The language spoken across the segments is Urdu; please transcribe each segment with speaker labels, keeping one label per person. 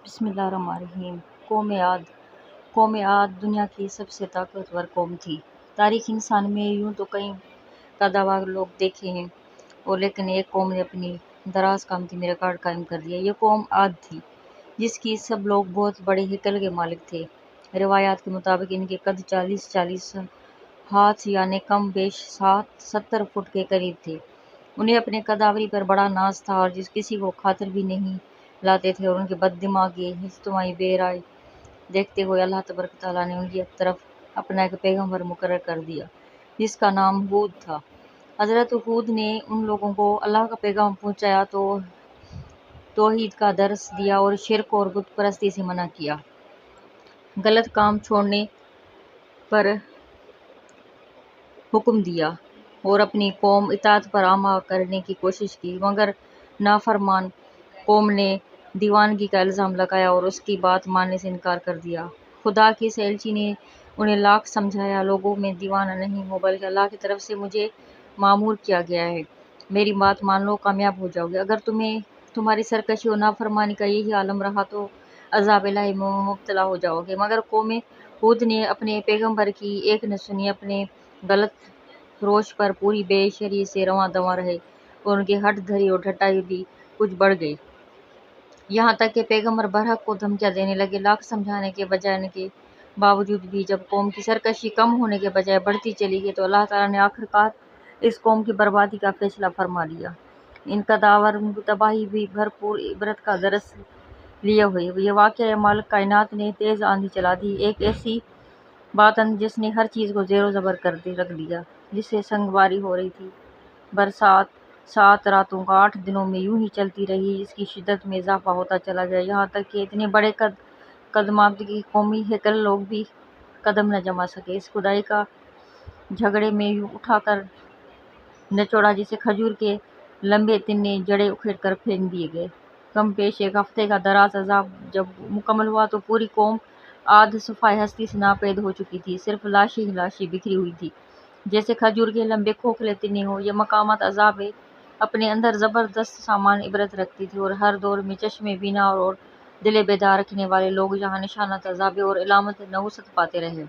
Speaker 1: بسم اللہ الرحمن الرحیم۔ قوم عاد دنیا کی سب سے طاقتور قوم تھی۔ تاریخ انسان میں یوں تو کئی قداور لوگ دیکھے ہیں اور لیکن ایک قوم نے اپنی دراز قامتی میں ریکارڈ قائم کر دیا۔ یہ قوم عاد تھی جس کی سب لوگ بہت بڑے ہیکل کے مالک تھے۔ روایات کے مطابق ان کے قد 40 ہاتھ یعنی کم بیش 70 فٹ کے قریب تھے۔ انہیں اپنے قداوری پر بڑا ناز تھا اور جس کسی کو خاطر بھی نہیں لاتے تھے، اور ان کے بد دماغی اجتماعی بے رائے دیکھتے ہوئے اللہ تبارک تعالیٰ نے ان کی طرف اپنا ایک پیغمبر مقرر کر دیا جس کا نام ہود تھا۔ حضرت ہود نے ان لوگوں کو اللہ کا پیغام پہنچایا، تو توحید کا درس دیا اور شرک اور بت پرستی سے منع کیا۔ غلط کام چھوڑنے پر حکم دیا اور اپنی قوم اطاعت پر آمادہ کرنے کی کوشش کی، مگر نافرمان قوم نے دیوانگی کا الزام لگایا اور اس کی بات ماننے سے انکار کر دیا۔ خدا کے اس ایلچی نے انہیں لاکھ سمجھایا، لوگوں میں دیوانہ نہیں ہوں بلکہ اللہ کی طرف سے مجھے مامور کیا گیا ہے، میری بات مان لو، کامیاب ہو جاؤ گے۔ اگر تمہاری سرکشی اور نافرمانی کا یہی عالم رہا تو عذاب الہی میں مبتلا ہو جاؤ گے۔ مگر قوم ہود نے اپنے پیغمبر کی ایک نہ سنی، اپنے غلط روش پر پوری بے شرعی سے رواں دواں رہے اور ان کی ہٹ دھری اور ڈھٹائی بھی کچھ بڑھ گئی، یہاں تک کہ پیغمبر برحق کو دھمکیاں دینے لگے۔ لاکھ سمجھانے کے بجانے کے باوجود بھی جب قوم کی سرکشی کم ہونے کے بجائے بڑھتی چلی گئی تو اللہ تعالیٰ نے آخرکار اس قوم کی بربادی کا فیصلہ فرما لیا۔ ان قداوروں کی تباہی بھی بھرپور عبرت کا درس لیے ہوئی۔ یہ واقعہ مالک کائنات نے تیز آندھی چلا دی، ایک ایسی بادل جس نے ہر چیز کو زیر و زبر کر رکھ دیا، جس سے سنگ باری ہو رہی تھی۔ برسات 7 راتوں کا 8 دنوں میں یوں ہی چلتی رہی، جس کی شدت میں اضافہ ہوتا چلا گیا، یہاں تک کہ اتنے بڑے قدمافتی قومی ہیکل لوگ بھی قدم نہ جما سکے۔ اس خدائی کا جھگڑے میں یوں اٹھا کر نچوڑا جسے کھجور کے لمبے تنے جڑیں اکھیڑ کر پھینک دیے گئے۔ کم بیش 1 ہفتے کا دراز عذاب جب مکمل ہوا تو پوری قوم عاد صفحۂ ہستی سے ناپید ہو چکی تھی، صرف لاشیں ہی لاشیں بکھری ہوئی تھیں جیسے کھجور کے لمبے کھوکھلے تنے ہوں۔ یہ مقامات عذاب اپنے اندر زبردست سامان عبرت رکھتی تھی اور ہر دور میں چشم بینا اور دل بیدار رکھنے والے لوگ یہاں نشانات عذاب اور علامت نحوست پاتے رہے۔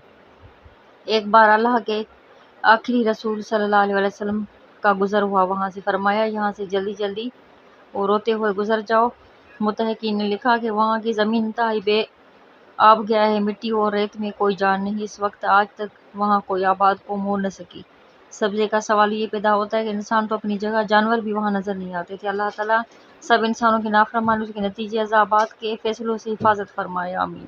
Speaker 1: ایک بار اللہ کے آخری رسول صلی اللہ علیہ وسلم کا گزر ہوا، وہاں سے فرمایا، یہاں سے جلدی جلدی اور روتے ہوئے گزر جاؤ۔ محققین نے لکھا کہ وہاں کی زمین انتہائی بے آب گیا ہے، مٹی اور ریت میں کوئی جان نہیں، اس وقت آج تک وہاں کوئی آباد قوم ہو نہ سکی۔ سبزے کا سوال یہ پیدا ہوتا ہے کہ انسان تو اپنی جگہ، جانور بھی وہاں نظر نہیں آتے تھے۔ اللہ تعالیٰ سب انسانوں کی نافرمانیوں کے نتیجے عذابات کے فیصلوں سے حفاظت فرمائے، آمین۔